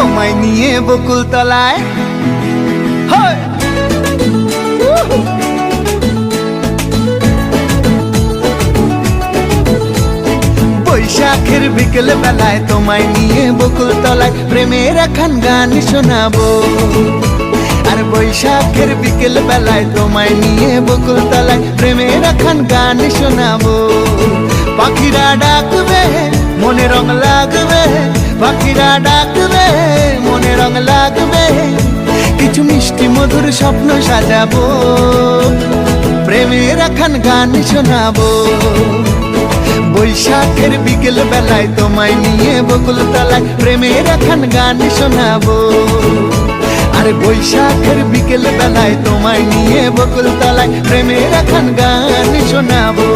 তোমায় নিয়ে বকুল তলায় বৈশাখের বিকেল বেলায় তোমায় নিয়ে বকুল তলায় প্রেমের একখান গান শোনাবো। আর বৈশাখের বিকেল বেলায় তোমায় নিয়ে বকুল তলায় প্রেমের একখান গান শোনাবো। পাখিরা ডাকবে মনে রং লাগবে, পাখিরা ডাকবে মনে রং লাগবে, কিছু মিষ্টি মধুর স্বপ্ন সাজাবো, প্রেমের একখান গান শোনাবো। বৈশাখের বিকেল বেলায় তোমায় নিয়ে বকুল তলায় প্রেমের একখান গান শোনাবো। আরে বৈশাখের বিকেল বেলায় তোমায় নিয়ে বকুল তলায় প্রেমের একখান গান শোনাবো।